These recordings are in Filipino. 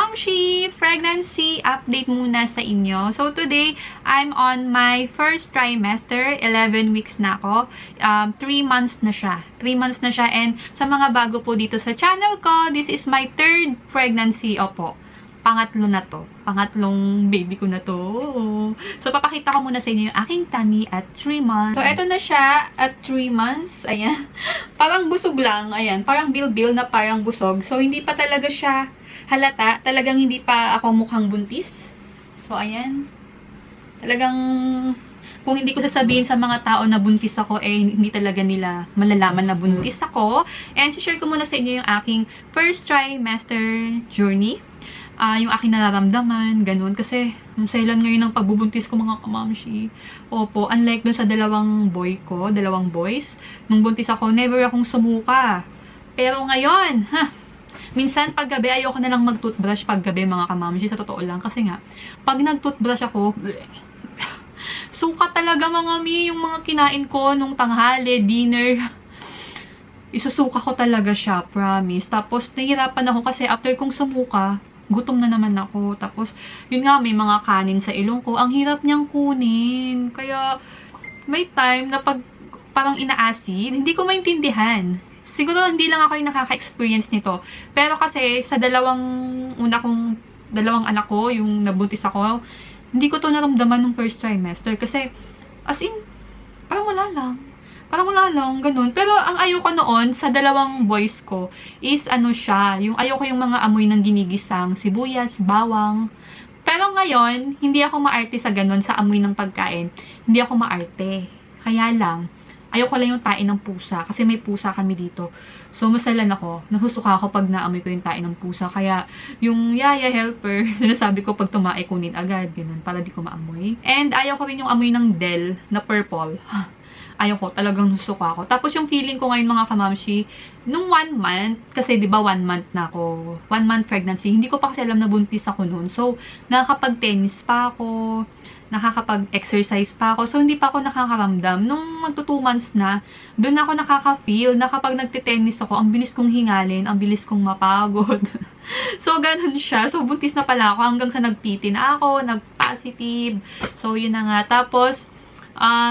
Kamamshi! Pregnancy update muna sa inyo. So, today, I'm on my first trimester. 11 weeks na ako. 3 months na siya. 3 months na siya. And sa mga bago po dito sa channel ko, this is my third pregnancy. Opo. Pangatlo na to. Pangatlong baby ko na to. So, papakita ko muna sa inyo yung aking tummy at 3 months. So, eto na siya at 3 months. Ayan. Parang busog lang. Ayan. Parang bil-bil na parang busog. So, hindi pa talaga siya halata. Talagang hindi pa ako mukhang buntis. So, ayan. Talagang, kung hindi ko sasabihin sa mga tao na buntis ako, eh, hindi talaga nila malalaman na buntis ako. And, share ko muna sa inyo yung aking first trimester journey. Yung aking nararamdaman, ganun. Kasi, sailan ngayon ang pagbubuntis ko, mga kamamshi. Opo, unlike dun sa dalawang boys, nung buntis ako, never akong sumuka. Pero ngayon, minsan paggabi, ayoko na lang mag-toothbrush paggabi, mga kamamshi, sa totoo lang. Kasi nga, pag nag-toothbrush ako, suka talaga, mga mi, yung mga kinain ko nung tanghali, dinner. Isusuka ko talaga siya, promise. Tapos, nahihirapan ako kasi after kong sumuka, gutom na naman ako. Tapos, yun nga, may mga kanin sa ilong ko. Ang hirap niyang kunin. Kaya, may time na pag parang ina-acid, hindi ko maintindihan. Siguro, hindi lang ako yung nakaka-experience nito. Pero kasi, sa dalawang anak ko, yung nabuntis ako, hindi ko to naramdaman nung first trimester. Kasi, as in, parang wala lang. Parang wala lang, ganun. Pero ang ayoko noon sa dalawang boys ko is ano siya, yung ayoko yung mga amoy ng ginigisang sibuyas, bawang. Pero ngayon, hindi ako maarte sa ganun, sa amoy ng pagkain. Hindi ako maarte. Kaya lang, ayoko lang yung tain ng pusa. Kasi may pusa kami dito. So, masalan ako. Nahusuka ako pag naamoy ko yung tain ng pusa. Kaya, yung yaya helper, sinasabi ko pag tumae, kunin agad. Ganun, para di ko maamoy. And ayoko rin yung amoy ng Del na purple. Ayoko, talagang susuka ako. Tapos yung feeling ko ngayon, mga kamamshi, nung 1 month, kasi di ba 1 month na ako, 1 month pregnancy, hindi ko pa kasi alam na buntis ako noon. So, nakakapag-tennis pa ako, nakakapag-exercise pa ako. So, hindi pa ako nakakaramdam. Nung magto 2 months na, doon ako nakaka-feel na kapag nagte-tennis ako, ang bilis kong hingalin, ang bilis kong mapagod. So, ganun siya. So, buntis na pala ako hanggang sa nag-PT na ako, nag-positive. So, yun na nga. Tapos,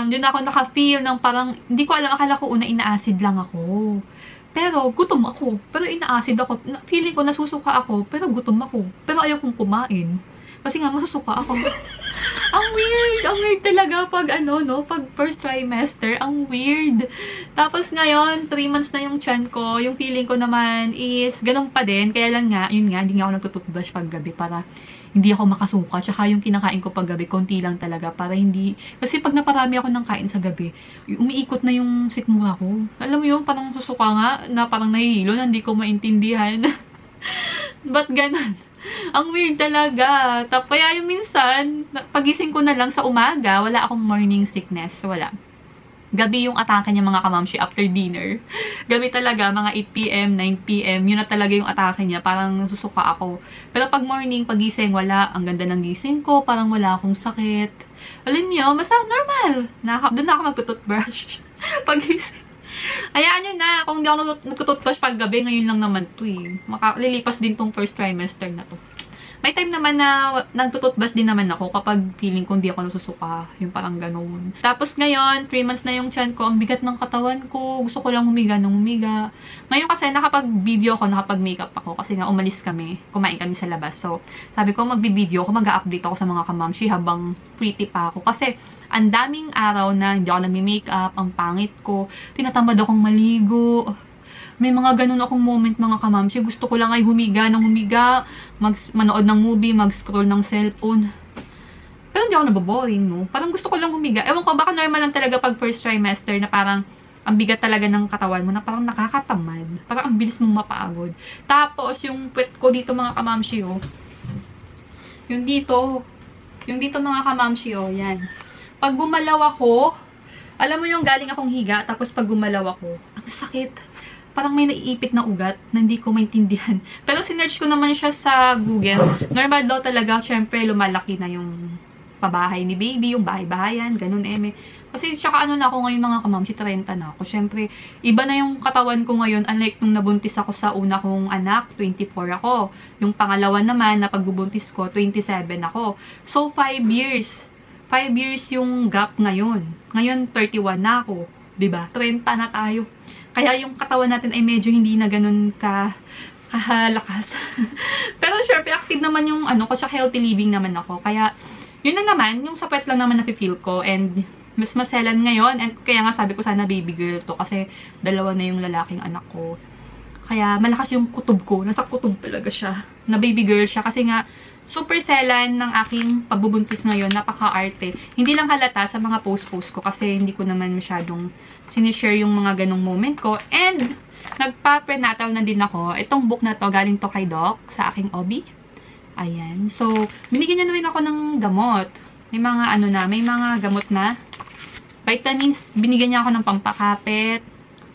doon ako naka-feel ng parang, hindi ko alam, akala ko una ina-acid lang ako. Pero, gutom ako. Pero ina-acid ako. Feeling ko nasusuka ako, pero gutom ako. Pero ayaw kong kumain. Kasi nga, masusuka ako. Ang weird talaga pag pag first trimester, ang weird. Tapos ngayon, 3 months na yung tiyan ko, yung feeling ko naman is ganun pa din. Kaya lang nga, yun nga, hindi nga ako nagtututbrush pag gabi para hindi ako makasuka. Tsaka yung kinakain ko pag gabi, konti lang talaga para hindi, kasi pag naparami ako ng kain sa gabi, umiikot na yung sikmura ko. Alam mo yun, parang susuka nga, na parang nahihilo, na hindi ko maintindihan. Ba't ganun? Ang weird talaga. Kaya yung minsan, pagising ko na lang sa umaga, wala akong morning sickness. Wala. Gabi yung atake niya, mga kamamshi, after dinner. Gabi talaga, mga 8 p.m., 9 p.m., yun na talaga yung atake niya. Parang susuka ako. Pero pag morning, pagising, wala. Ang ganda ng gising ko, parang wala akong sakit. Alam niyo, basta normal. Doon na ako magtututbrush. Pagising. Hayaan nyo na, kung hindi ako nagtututbrush pag gabi, ngayon lang naman to eh. Lilipas din tong first trimester na to. May time naman na nagtututbrush din naman ako kapag feeling ko hindi ako nasusuka. Yung parang ganun. Tapos ngayon, 3 months na yung tiyan ko. Ang bigat ng katawan ko. Gusto ko lang humiga nung humiga. Ngayon kasi nakapag-video ako, nakapag-makeup ako. Kasi nga umalis kami. Kumain kami sa labas. So, sabi ko mag-video ako. Mag-update ako sa mga kamamshi habang pretty pa ako. Kasi, ang daming araw na hindi ako nag-makeup. Ang pangit ko. Tinatamad akong maligo. May mga ganun akong moment, mga kamamshi. Gusto ko lang ay humiga ng humiga, manood ng movie, mag-scroll ng cellphone. Pero hindi ako naboboring, no? Parang gusto ko lang humiga. Ewan ko, baka normal lang talaga pag first trimester na parang ang bigat talaga ng katawan mo, na parang nakakatamad. Parang ang bilis mong mapagod. Tapos, yung puwet ko dito, mga kamamshi, oh. Yung dito mga kamamshi, oh, yan. Pag gumalaw ako, alam mo yung galing akong higa, tapos pag gumalaw ako, ang sakit. Parang may naiipit na ugat na hindi ko maintindihan. Pero sinearch ko naman siya sa Google. Normal daw talaga, syempre lumalaki na yung pabahay ni baby, yung bahay-bahayan, ganun eme. Kasi tsaka ano na ako ngayon mga kamamshi, 30 na ako. Syempre, iba na yung katawan ko ngayon. Unlike nung nabuntis ako sa una kong anak, 24 ako. Yung pangalawa naman na pagbubuntis ko, 27 ako. So, 5 years. 5 years yung gap ngayon. Ngayon, 31 na ako. 'Di ba? 30 na tayo. Kaya yung katawan natin ay medyo hindi na ganun kahalakas. Pero syempre, active naman yung ano ko, tsaka healthy living naman ako. Kaya, yun na naman, yung sapet lang naman na-feel ko. And, mas maselan ngayon. And kaya nga sabi ko sana baby girl to. Kasi, dalawa na yung lalaking anak ko. Kaya, malakas yung kutob ko. Nasa kutob talaga siya. Na baby girl siya. Kasi nga, super selan ng aking pagbubuntis ngayon. Napaka-arte. Hindi lang halata sa mga post-post ko. Kasi, hindi ko naman masyadong sinishare yung mga ganong moment ko. And, nagpa-prenatal na din ako. Itong book na to, galing to kay Doc sa aking OB. Ayan. So, binigyan niya na rin ako ng gamot. May mga ano na, may mga gamot na. Vitamins, binigyan niya ako ng pampakapit,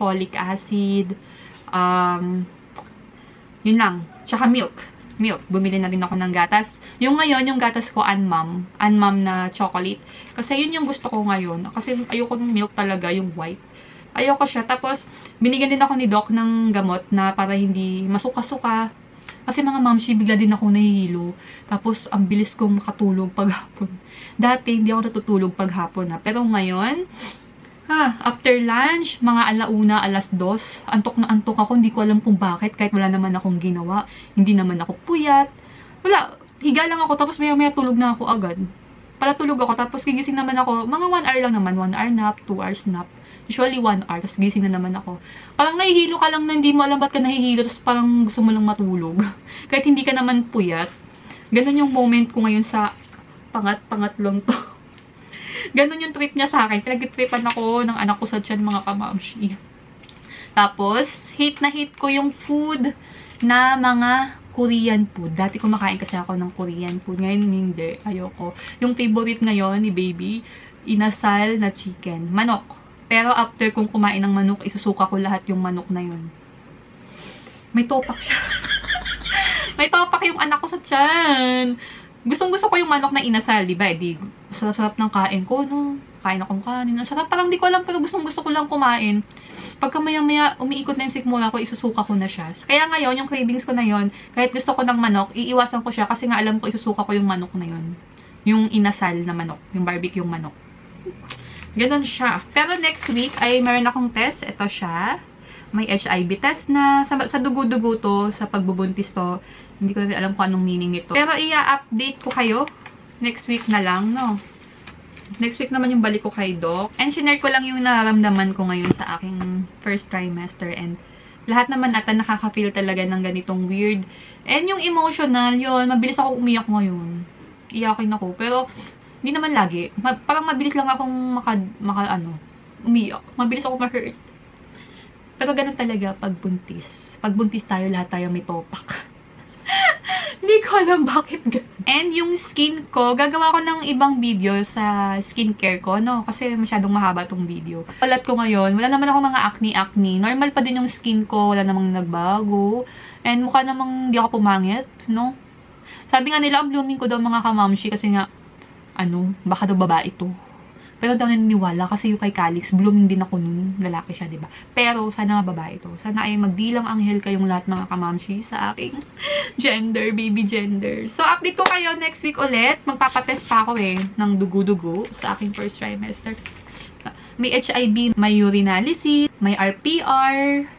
folic acid, yun lang. Tsaka milk. Milk. Bumili na rin ako ng gatas. Yung ngayon, yung gatas ko, Anmam. Anmam na chocolate. Kasi yun yung gusto ko ngayon. Kasi ayoko ng milk talaga, yung white. Ayoko siya. Tapos, binigyan din ako ni Doc ng gamot na para hindi masuka-suka. Kasi mga mamshi, bigla din ako nahihilo. Tapos, ang bilis kong makatulog paghapon. Dati, hindi ako natutulog paghapon na. Pero ngayon, after lunch, mga alauna, alas 2, antok na antok ako. Hindi ko alam kung bakit. Kahit wala naman akong ginawa. Hindi naman ako puyat. Wala. Higa lang ako. Tapos maya-maya tulog na ako agad. Pala tulog ako. Tapos gigising naman ako. Mga 1 hour lang naman. 1 hour nap, 2 hours nap. Usually 1 hour, tapos gising na naman ako. Parang nahihilo ka lang na hindi mo alam ba't ka nahihilo, tapos parang gusto mo lang matulog. Kahit hindi ka naman puyat. Ganon yung moment ko ngayon sa pangatlong to. Ganon yung trip niya sa akin. Pinag-tripan ako ng anak ko sa tiyan, mga kamamshi. Tapos, hate na hate ko yung food na mga Korean food. Dati kumakain kasi ako ng Korean food. Ngayon hindi. Ayoko. Yung favorite ngayon ni baby, inasal na chicken. Manok. Pero after kong kumain ng manok, isusuka ko lahat yung manok na yun. May topak siya. May topak yung anak ko sa tiyan. Gustong-gusto ko yung manok na inasal, di ba? Di, sarap-sarap ng kain ko, no? Kain akong kanin. Ang sarap, parang di ko alam, pero gustong-gusto ko lang kumain. Pagka maya-maya, umiikot na yung sikmura ko, isusuka ko na siya. Kaya ngayon, yung cravings ko na yun, kahit gusto ko ng manok, iiwasan ko siya kasi nga alam ko, isusuka ko yung manok na yun. Yung inasal na manok. Yung barbecue yung manok. Ganon siya. Pero next week ay meron akong test. Ito siya. May HIV test na. Sa dugo-dugo to. Sa pagbubuntis to. Hindi ko na alam kung anong meaning nito. Pero i-update ko kayo. Next week na lang, no? Next week naman yung balik ko kay Doc. And sinare ko lang yung nararamdaman ko ngayon sa aking first trimester. And lahat naman ata nakaka-feel talaga ng ganitong weird. And yung emotional, yun. Mabilis ako umiyak ngayon. Iyakin ako. Pero hindi naman lagi. Parang mabilis lang akong umiyak. Mabilis ako ma-hurt. Pero ganun talaga pag buntis. Pag buntis tayo, lahat tayo may topak. Hindi ko alam bakit ganun. And yung skin ko, gagawa ko ng ibang video sa skincare ko, no? Kasi masyadong mahaba tong video. Palat ko ngayon, wala naman ako mga acne-acne. Normal pa din yung skin ko, wala namang nagbago. And mukha namang di ako pumangit, no? Sabi nga nila, ang blooming ko daw mga kamamshi kasi nga, baka daw babae ito. Pero daw naniniwala kasi yung kay Calix, blooming din ako nun. Lalaki siya, diba? Pero sana nga babae ito. Sana ay magdilang anghel kayong lahat mga kamamshi sa aking gender, baby gender. So, update ko kayo next week ulit. Magpapatest pa ako ng dugo-dugo sa aking first trimester. May HIV, may urinalysis, may RPR.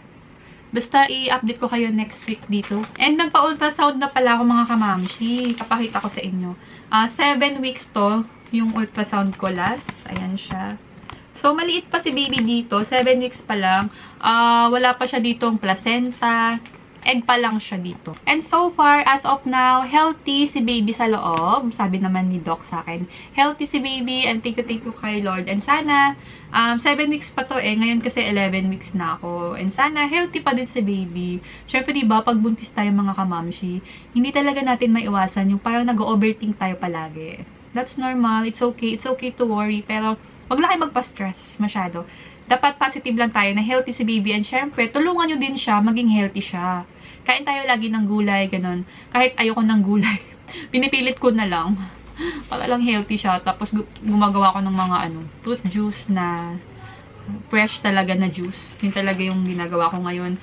Basta i-update ko kayo next week dito. And nagpa-ultrasound na pala ako mga kamamshi. Papakita ko sa inyo. 7 weeks to, yung ultrasound ko last. Ayan siya. So, maliit pa si baby dito. 7 weeks pa lang. Wala pa siya dito ang placenta. Egg pa lang siya dito. And so far, as of now, healthy si baby sa loob. Sabi naman ni Doc sa akin. Healthy si baby and thank you kay Lord. And sana, 7 weeks pa to ngayon kasi 11 weeks na ako. And sana, healthy pa din si baby. Syempre, diba, pag buntis tayo mga kamamshi, hindi talaga natin maiwasan yung parang nag-overthink tayo palagi. That's normal. It's okay. It's okay to worry. Pero, wag lang kayo magpa-stress masyado. Dapat positive lang tayo na healthy si baby. And syempre, tulungan nyo din siya, maging healthy siya. Kain tayo lagi ng gulay, ganun. Kahit ayoko ng gulay. Pinipilit ko na lang. Para lang healthy siya. Tapos gumagawa ko ng mga fruit juice na fresh talaga na juice. Yun talaga yung ginagawa ko ngayon.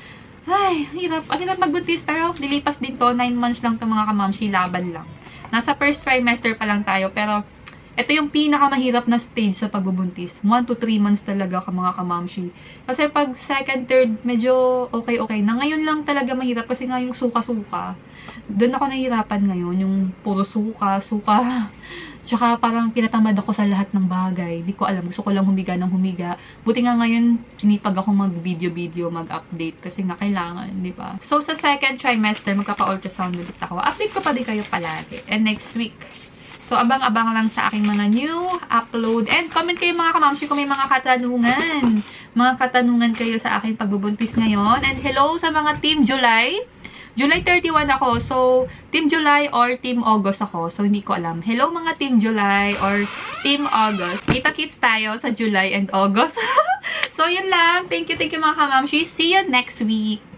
Ay, hirap. Ang hirap magbuntis. Pero nilipas din to. 9 months lang to mga kamamshi. Laban lang. Nasa first trimester pa lang tayo. Pero ito yung pinakamahirap na stage sa pagbubuntis. 1 to 3 months talaga ka mga kamamshi. Kasi pag second, third, medyo okay na. Ngayon lang talaga mahirap kasi nga yung suka-suka. Doon ako nahihirapan ngayon. Yung puro suka. Tsaka parang pinatamad ako sa lahat ng bagay. Di ko alam. Gusto ko lang humiga ng humiga. Buti nga ngayon, sinipag ako mag-video, mag-update. Kasi nga kailangan, di ba? So, sa second trimester, magkaka-ultrasound ulit ako. Update ko pa din kayo palagi. And next week, so, abang-abang lang sa aking mga new upload. And comment kayo mga kamamshi kung may mga katanungan. Mga katanungan kayo sa aking pagbubuntis ngayon. And hello sa mga Team July. July 31 ako. So, Team July or Team August ako. So, hindi ko alam. Hello mga Team July or Team August. Kita-kits tayo sa July and August. So, yun lang. Thank you mga kamamshi. See you next week.